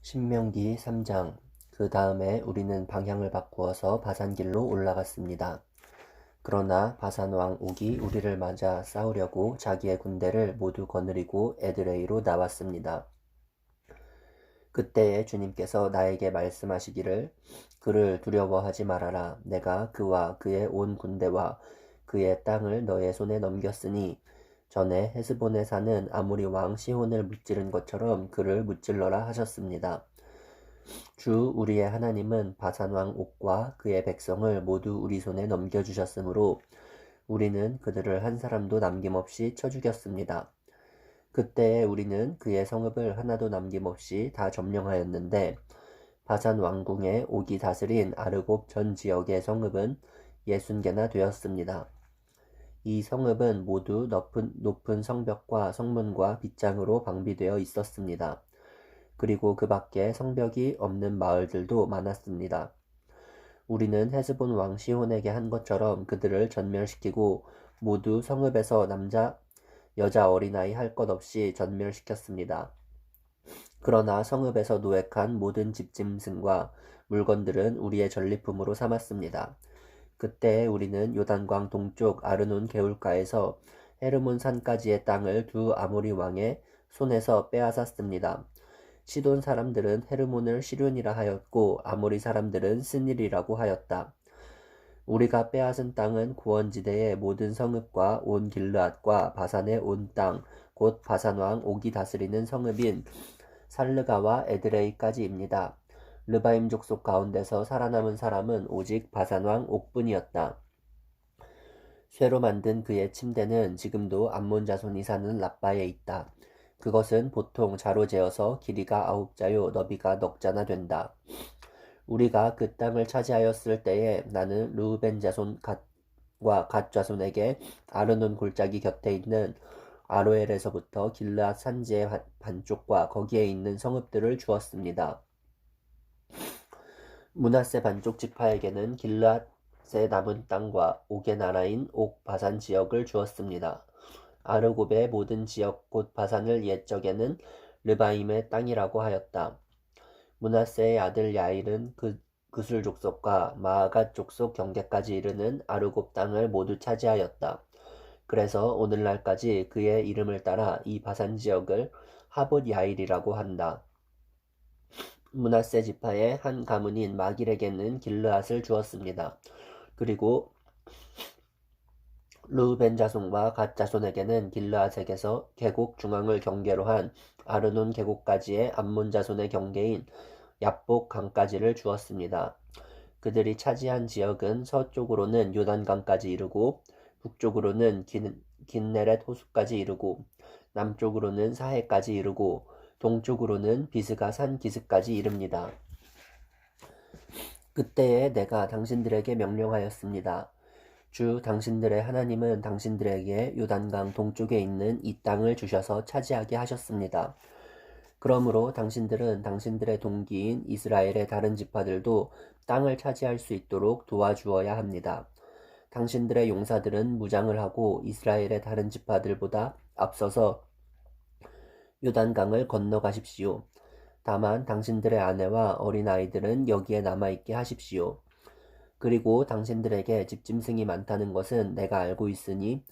신명기 3장. 그 다음에 우리는 방향을 바꾸어서 바산길로 올라갔습니다. 그러나 바산 왕 옥이 우리를 맞아 싸우려고 자기의 군대를 모두 거느리고 에드레이로 나왔습니다. 그때에 주님께서 나에게 말씀하시기를 그를 두려워하지 말아라. 내가 그와 그의 온 군대와 그의 땅을 너의 손에 넘겼으니 전에 헤스본에 사는 아모리 왕 시혼을 무찌른 것처럼 그를 무찔러라 하셨습니다. 주 우리의 하나님은 바산 왕 옥과 그의 백성을 모두 우리 손에 넘겨주셨으므로 우리는 그들을 한 사람도 남김없이 쳐 죽였습니다. 그때에 우리는 그의 성읍을 하나도 남김없이 다 점령하였는데 바산 왕궁의 옥이 다스린 아르곱 전 지역의 성읍은 60개나 되었습니다. 이 성읍은 모두 높은 성벽과 성문과 빗장으로 방비되어 있었습니다. 그리고 그 밖에 성벽이 없는 마을들도 많았습니다. 우리는 헤스본 왕 시혼에게 한 것처럼 그들을 전멸시키고 모두 성읍에서 남자, 여자, 어린아이 할 것 없이 전멸시켰습니다. 그러나 성읍에서 노획한 모든 집짐승과 물건들은 우리의 전리품으로 삼았습니다. 그때 우리는 요단강 동쪽 아르논 개울가에서 헤르몬 산까지의 땅을 두 아모리 왕의 손에서 빼앗았습니다. 시돈 사람들은 헤르몬을 시륜이라 하였고 아모리 사람들은 스닐이라고 하였다. 우리가 빼앗은 땅은 구원지대의 모든 성읍과 온 길르앗과 바산의 온 땅, 곧 바산 왕 옥이 다스리는 성읍인 살르가와 에드레이까지입니다. 르바임 족속 가운데서 살아남은 사람은 오직 바산 왕 옥뿐이었다. 쇠로 만든 그의 침대는 지금도 암몬 자손이 사는 라빠에 있다. 그것은 보통 자로 재어서 길이가 9자요 너비가 넉자나 된다. 우리가 그 땅을 차지하였을 때에 나는 르우벤 자손 갓과 갓 자손에게 아르논 골짜기 곁에 있는 아로엘에서부터 길르앗 산지의 반쪽과 거기에 있는 성읍들을 주었습니다. 므낫세 반쪽 지파에게는 길르앗의 남은 땅과 옥의 나라인 옥 바산 지역을 주었습니다. 아르곱의 모든 지역 곧 바산을 옛적에는 르바임의 땅이라고 하였다. 므낫세의 아들 야일은 그술 족속과 마아갓 족속 경계까지 이르는 아르곱 땅을 모두 차지하였다. 그래서 오늘날까지 그의 이름을 따라 이 바산 지역을 하봇 야일이라고 한다. 므낫세 지파의 한 가문인 마길에게는 길르앗을 주었습니다. 그리고 르우벤 자손과 갓 자손에게는 길르앗에게서 계곡 중앙을 경계로 한 아르논 계곡까지의 암몬 자손의 경계인 얍복 강까지를 주었습니다. 그들이 차지한 지역은 서쪽으로는 요단강까지 이르고 북쪽으로는 긴네렛 호수까지 이르고 남쪽으로는 사해까지 이르고 동쪽으로는 비스가 산 기슭까지 이릅니다. 그때에 내가 당신들에게 명령하였습니다. 주 당신들의 하나님은 당신들에게 요단강 동쪽에 있는 이 땅을 주셔서 차지하게 하셨습니다. 그러므로 당신들은 당신들의 동기인 이스라엘의 다른 지파들도 땅을 차지할 수 있도록 도와주어야 합니다. 당신들의 용사들은 무장을 하고 이스라엘의 다른 지파들보다 앞서서 요단강을 건너가십시오. 다만 당신들의 아내와 어린아이들은 여기에 남아있게 하십시오. 그리고 당신들에게 집짐승이 많다는 것은 내가 알고 있으니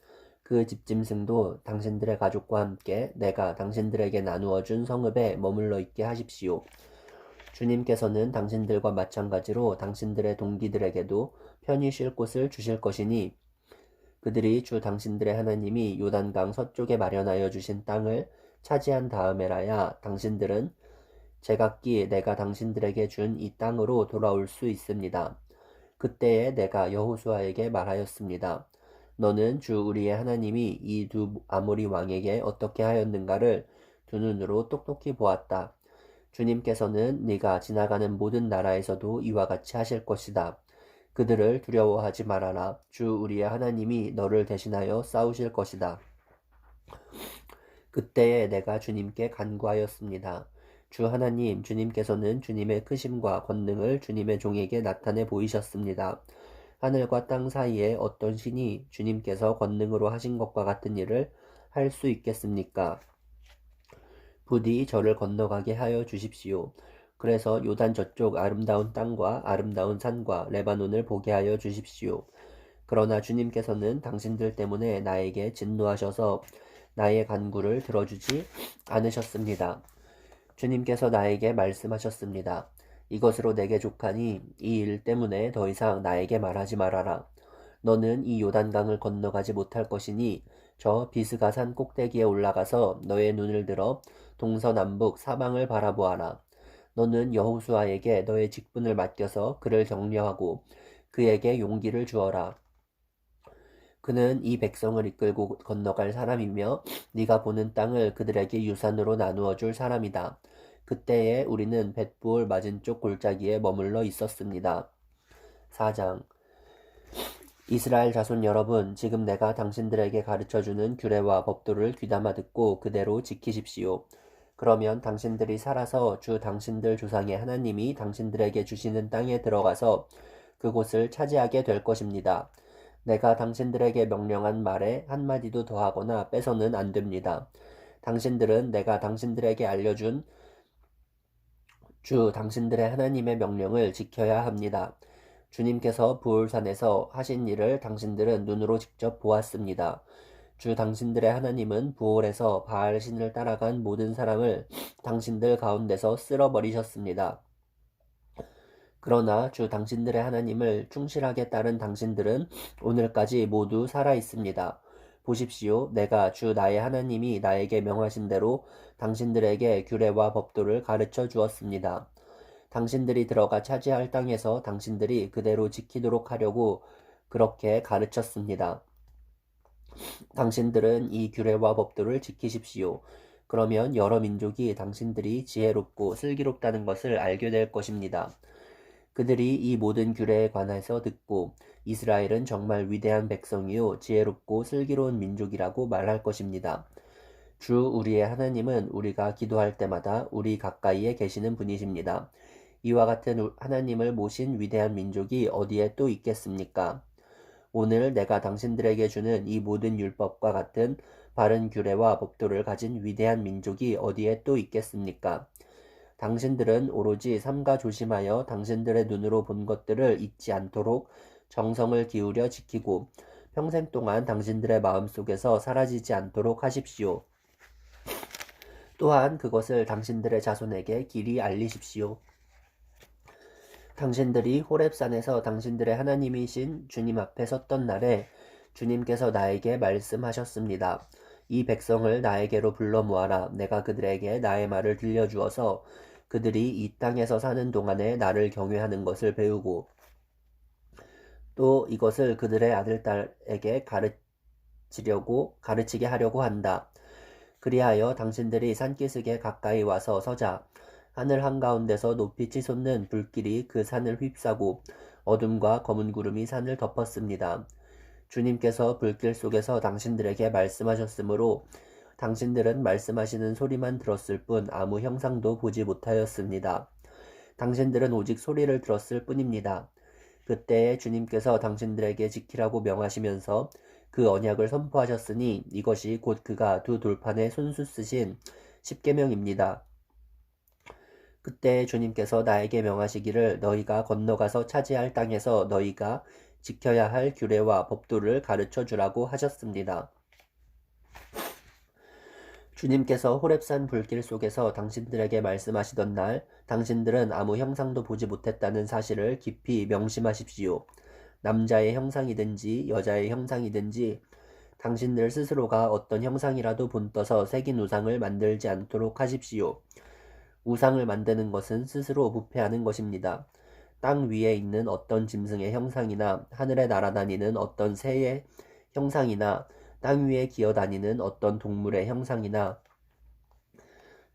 그 집짐승도 당신들의 가족과 함께 내가 당신들에게 나누어 준 성읍에 머물러 있게 하십시오. 주님께서는 당신들과 마찬가지로 당신들의 동기들에게도 편히 쉴 곳을 주실 것이니 그들이 주 당신들의 하나님이 요단강 서쪽에 마련하여 주신 땅을 차지한 다음에라야 당신들은 제각기 내가 당신들에게 준 이 땅으로 돌아올 수 있습니다. 그때에 내가 여호수아에게 말하였습니다. 너는 주 우리의 하나님이 이 두 아모리 왕에게 어떻게 하였는가를 두 눈으로 똑똑히 보았다. 주님께서는 네가 지나가는 모든 나라에서도 이와 같이 하실 것이다. 그들을 두려워하지 말아라. 주 우리의 하나님이 너를 대신하여 싸우실 것이다. 그때에 내가 주님께 간구하였습니다. 주 하나님, 주님께서는 주님의 크심과 권능을 주님의 종에게 나타내 보이셨습니다. 하늘과 땅 사이에 어떤 신이 주님께서 권능으로 하신 것과 같은 일을 할 수 있겠습니까? 부디 저를 건너가게 하여 주십시오. 그래서 요단 저쪽 아름다운 땅과 아름다운 산과 레바논을 보게 하여 주십시오. 그러나 주님께서는 당신들 때문에 나에게 진노하셔서 나의 간구를 들어주지 않으셨습니다. 주님께서 나에게 말씀하셨습니다. 이것으로 내게 족하니 이 일 때문에 더 이상 나에게 말하지 말아라. 너는 이 요단강을 건너가지 못할 것이니 저 비스가 산 꼭대기에 올라가서 너의 눈을 들어 동서남북 사방을 바라보아라. 너는 여호수아에게 너의 직분을 맡겨서 그를 격려하고 그에게 용기를 주어라. 그는 이 백성을 이끌고 건너갈 사람이며 네가 보는 땅을 그들에게 유산으로 나누어 줄 사람이다. 그때에 우리는 벳부올 맞은쪽 골짜기에 머물러 있었습니다. 4장. 이스라엘 자손 여러분, 지금 내가 당신들에게 가르쳐주는 규례와 법도를 귀담아 듣고 그대로 지키십시오. 그러면 당신들이 살아서 주 당신들 조상의 하나님이 당신들에게 주시는 땅에 들어가서 그곳을 차지하게 될 것입니다. 내가 당신들에게 명령한 말에 한마디도 더하거나 빼서는 안 됩니다. 당신들은 내가 당신들에게 알려준 주 당신들의 하나님의 명령을 지켜야 합니다. 주님께서 부올산에서 하신 일을 당신들은 눈으로 직접 보았습니다. 주 당신들의 하나님은 부올에서 바알 신을 따라간 모든 사람을 당신들 가운데서 쓸어버리셨습니다. 그러나 주 당신들의 하나님을 충실하게 따른 당신들은 오늘까지 모두 살아 있습니다. 보십시오. 내가 주 나의 하나님이 나에게 명하신 대로 당신들에게 규례와 법도를 가르쳐 주었습니다. 당신들이 들어가 차지할 땅에서 당신들이 그대로 지키도록 하려고 그렇게 가르쳤습니다. 당신들은 이 규례와 법도를 지키십시오. 그러면 여러 민족이 당신들이 지혜롭고 슬기롭다는 것을 알게 될 것입니다. 그들이 이 모든 규례에 관해서 듣고 이스라엘은 정말 위대한 백성이요 지혜롭고 슬기로운 민족이라고 말할 것입니다. 주 우리의 하나님은 우리가 기도할 때마다 우리 가까이에 계시는 분이십니다. 이와 같은 하나님을 모신 위대한 민족이 어디에 또 있겠습니까? 오늘 내가 당신들에게 주는 이 모든 율법과 같은 바른 규례와 법도를 가진 위대한 민족이 어디에 또 있겠습니까? 당신들은 오로지 삼가 조심하여 당신들의 눈으로 본 것들을 잊지 않도록 정성을 기울여 지키고 평생 동안 당신들의 마음속에서 사라지지 않도록 하십시오. 또한 그것을 당신들의 자손에게 길이 알리십시오. 당신들이 호렙산에서 당신들의 하나님이신 주님 앞에 섰던 날에 주님께서 나에게 말씀하셨습니다. 이 백성을 나에게로 불러 모아라. 내가 그들에게 나의 말을 들려주어서 그들이 이 땅에서 사는 동안에 나를 경외하는 것을 배우고 또 이것을 그들의 아들, 딸에게 가르치게 하려고 한다. 그리하여 당신들이 산기슭에 가까이 와서 서자. 하늘 한가운데서 높이 치솟는 불길이 그 산을 휩싸고 어둠과 검은 구름이 산을 덮었습니다. 주님께서 불길 속에서 당신들에게 말씀하셨으므로 당신들은 말씀하시는 소리만 들었을 뿐 아무 형상도 보지 못하였습니다. 당신들은 오직 소리를 들었을 뿐입니다. 그때에 주님께서 당신들에게 지키라고 명하시면서 그 언약을 선포하셨으니 이것이 곧 그가 두 돌판에 손수 쓰신 십계명입니다. 그때 주님께서 나에게 명하시기를 너희가 건너가서 차지할 땅에서 너희가 지켜야 할 규례와 법도를 가르쳐 주라고 하셨습니다. 주님께서 호렙산 불길 속에서 당신들에게 말씀하시던 날 당신들은 아무 형상도 보지 못했다는 사실을 깊이 명심하십시오. 남자의 형상이든지 여자의 형상이든지 당신들 스스로가 어떤 형상이라도 본떠서 새긴 우상을 만들지 않도록 하십시오. 우상을 만드는 것은 스스로 부패하는 것입니다. 땅 위에 있는 어떤 짐승의 형상이나 하늘에 날아다니는 어떤 새의 형상이나 땅 위에 기어다니는 어떤 동물의 형상이나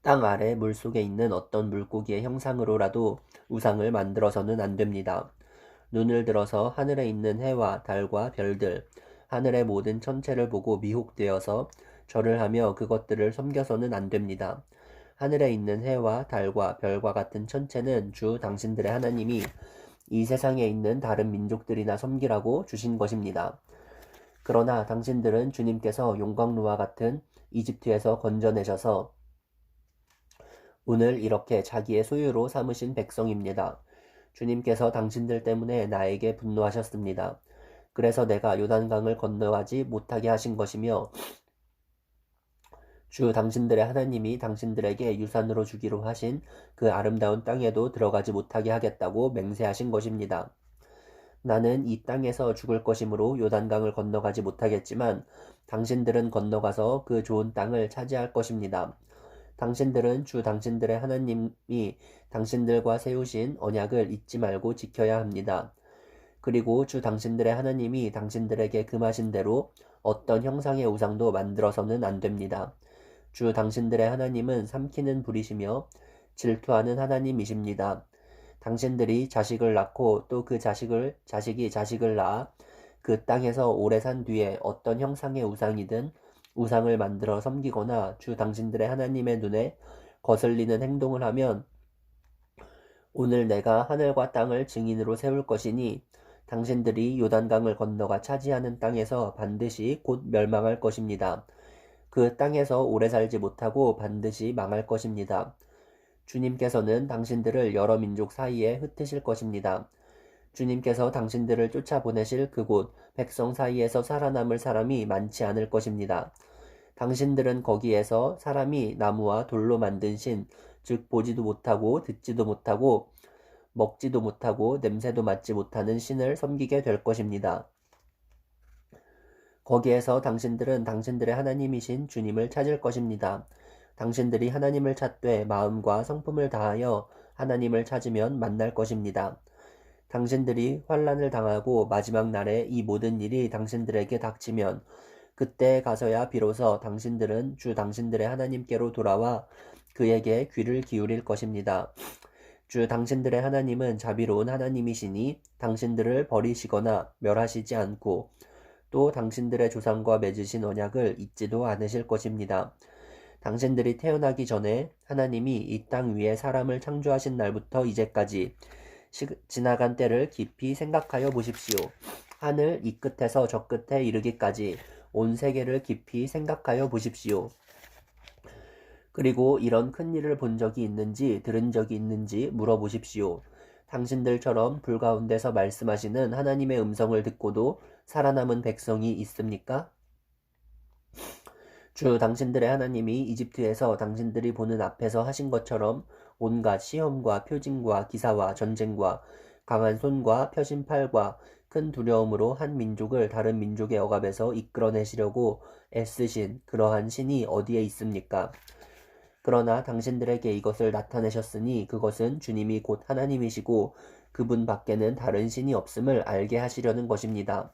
땅 아래 물속에 있는 어떤 물고기의 형상으로라도 우상을 만들어서는 안 됩니다. 눈을 들어서 하늘에 있는 해와 달과 별들, 하늘의 모든 천체를 보고 미혹되어서 절을 하며 그것들을 섬겨서는 안 됩니다. 하늘에 있는 해와 달과 별과 같은 천체는 주 당신들의 하나님이 이 세상에 있는 다른 민족들이나 섬기라고 주신 것입니다. 그러나 당신들은 주님께서 용광로와 같은 이집트에서 건져내셔서 오늘 이렇게 자기의 소유로 삼으신 백성입니다. 주님께서 당신들 때문에 나에게 분노하셨습니다. 그래서 내가 요단강을 건너가지 못하게 하신 것이며 주 당신들의 하나님이 당신들에게 유산으로 주기로 하신 그 아름다운 땅에도 들어가지 못하게 하겠다고 맹세하신 것입니다. 나는 이 땅에서 죽을 것이므로 요단강을 건너가지 못하겠지만 당신들은 건너가서 그 좋은 땅을 차지할 것입니다. 당신들은 주 당신들의 하나님이 당신들과 세우신 언약을 잊지 말고 지켜야 합니다. 그리고 주 당신들의 하나님이 당신들에게 금하신 대로 어떤 형상의 우상도 만들어서는 안 됩니다. 주 당신들의 하나님은 삼키는 불이시며 질투하는 하나님이십니다. 당신들이 자식을 낳고 또 그 자식이 자식을 낳아 그 땅에서 오래 산 뒤에 어떤 형상의 우상이든 우상을 만들어 섬기거나 주 당신들의 하나님의 눈에 거슬리는 행동을 하면 오늘 내가 하늘과 땅을 증인으로 세울 것이니 당신들이 요단강을 건너가 차지하는 땅에서 반드시 곧 멸망할 것입니다. 그 땅에서 오래 살지 못하고 반드시 망할 것입니다. 주님께서는 당신들을 여러 민족 사이에 흩으실 것입니다. 주님께서 당신들을 쫓아보내실 그곳 백성 사이에서 살아남을 사람이 많지 않을 것입니다. 당신들은 거기에서 사람이 나무와 돌로 만든 신, 즉 보지도 못하고 듣지도 못하고 먹지도 못하고 냄새도 맡지 못하는 신을 섬기게 될 것입니다. 거기에서 당신들은 당신들의 하나님이신 주님을 찾을 것입니다. 당신들이 하나님을 찾되 마음과 성품을 다하여 하나님을 찾으면 만날 것입니다. 당신들이 환난을 당하고 마지막 날에 이 모든 일이 당신들에게 닥치면 그때 가서야 비로소 당신들은 주 당신들의 하나님께로 돌아와 그에게 귀를 기울일 것입니다. 주 당신들의 하나님은 자비로운 하나님이시니 당신들을 버리시거나 멸하시지 않고 또 당신들의 조상과 맺으신 언약을 잊지도 않으실 것입니다. 당신들이 태어나기 전에 하나님이 이 땅 위에 사람을 창조하신 날부터 이제까지 지나간 때를 깊이 생각하여 보십시오. 하늘 이 끝에서 저 끝에 이르기까지 온 세계를 깊이 생각하여 보십시오. 그리고 이런 큰 일을 본 적이 있는지 들은 적이 있는지 물어보십시오. 당신들처럼 불 가운데서 말씀하시는 하나님의 음성을 듣고도 살아남은 백성이 있습니까? 주 당신들의 하나님이 이집트에서 당신들이 보는 앞에서 하신 것처럼 온갖 시험과 표징과 기사와 전쟁과 강한 손과 펴신 팔과 큰 두려움으로 한 민족을 다른 민족의 억압에서 이끌어내시려고 애쓰신 그러한 신이 어디에 있습니까? 그러나 당신들에게 이것을 나타내셨으니 그것은 주님이 곧 하나님이시고 그분 밖에는 다른 신이 없음을 알게 하시려는 것입니다.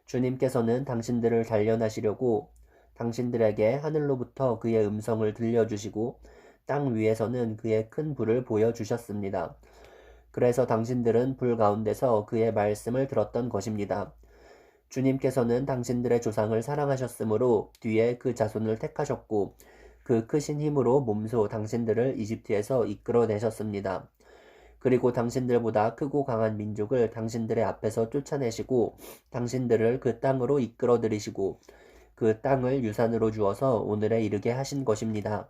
주님께서는 당신들을 단련하시려고 당신들에게 하늘로부터 그의 음성을 들려주시고 땅 위에서는 그의 큰 불을 보여주셨습니다. 그래서 당신들은 불 가운데서 그의 말씀을 들었던 것입니다. 주님께서는 당신들의 조상을 사랑하셨으므로 뒤에 그 자손을 택하셨고 그 크신 힘으로 몸소 당신들을 이집트에서 이끌어내셨습니다. 그리고 당신들보다 크고 강한 민족을 당신들의 앞에서 쫓아내시고 당신들을 그 땅으로 이끌어들이시고 그 땅을 유산으로 주어서 오늘에 이르게 하신 것입니다.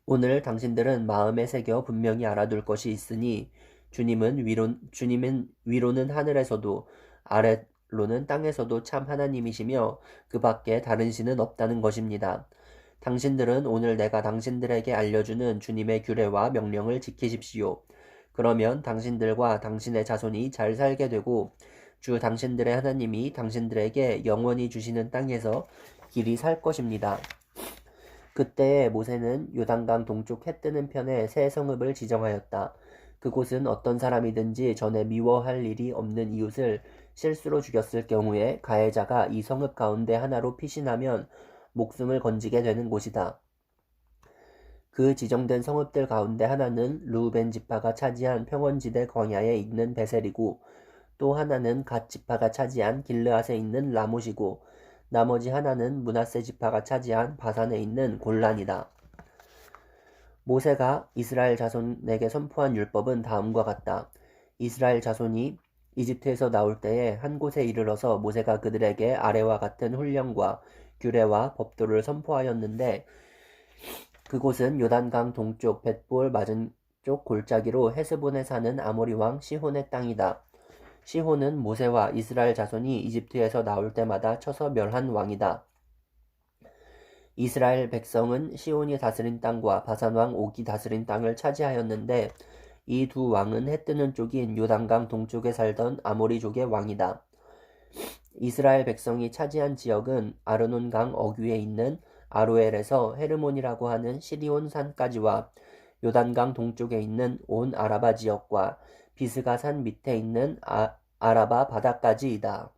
오늘 당신들은 마음에 새겨 분명히 알아둘 것이 있으니 주님은 위로는 하늘에서도 아래로는 땅에서도 참 하나님이시며 그 밖에 다른 신은 없다는 것입니다. 당신들은 오늘 내가 당신들에게 알려주는 주님의 규례와 명령을 지키십시오. 그러면 당신들과 당신의 자손이 잘 살게 되고 주 당신들의 하나님이 당신들에게 영원히 주시는 땅에서 길이 살 것입니다. 그때에 모세는 요단강 동쪽 해 뜨는 편에 새 성읍을 지정하였다. 그곳은 어떤 사람이든지 전에 미워할 일이 없는 이웃을 실수로 죽였을 경우에 가해자가 이 성읍 가운데 하나로 피신하면 목숨을 건지게 되는 곳이다. 그 지정된 성읍들 가운데 하나는 르우벤 지파가 차지한 평원지대 광야에 있는 베셀이고 또 하나는 갓 지파가 차지한 길르앗에 있는 라못이고 나머지 하나는 므낫세 지파가 차지한 바산에 있는 골란이다. 모세가 이스라엘 자손에게 선포한 율법은 다음과 같다. 이스라엘 자손이 이집트에서 나올 때에 한 곳에 이르러서 모세가 그들에게 아래와 같은 훈령과 규례와 법도를 선포하였는데 그곳은 요단강 동쪽 벳볼 맞은쪽 골짜기로 헤스본에 사는 아모리 왕 시혼의 땅이다. 시혼은 모세와 이스라엘 자손이 이집트에서 나올 때마다 쳐서 멸한 왕이다. 이스라엘 백성은 시혼이 다스린 땅과 바산 왕 옥이 다스린 땅을 차지하였는데 이 두 왕은 해뜨는 쪽인 요단강 동쪽에 살던 아모리족의 왕이다. 이스라엘 백성이 차지한 지역은 아르논강 어귀에 있는 아로엘에서 헤르몬이라고 하는 시리온 산까지와 요단강 동쪽에 있는 온 아라바 지역과 비스가 산 밑에 있는 아라바 바다까지이다.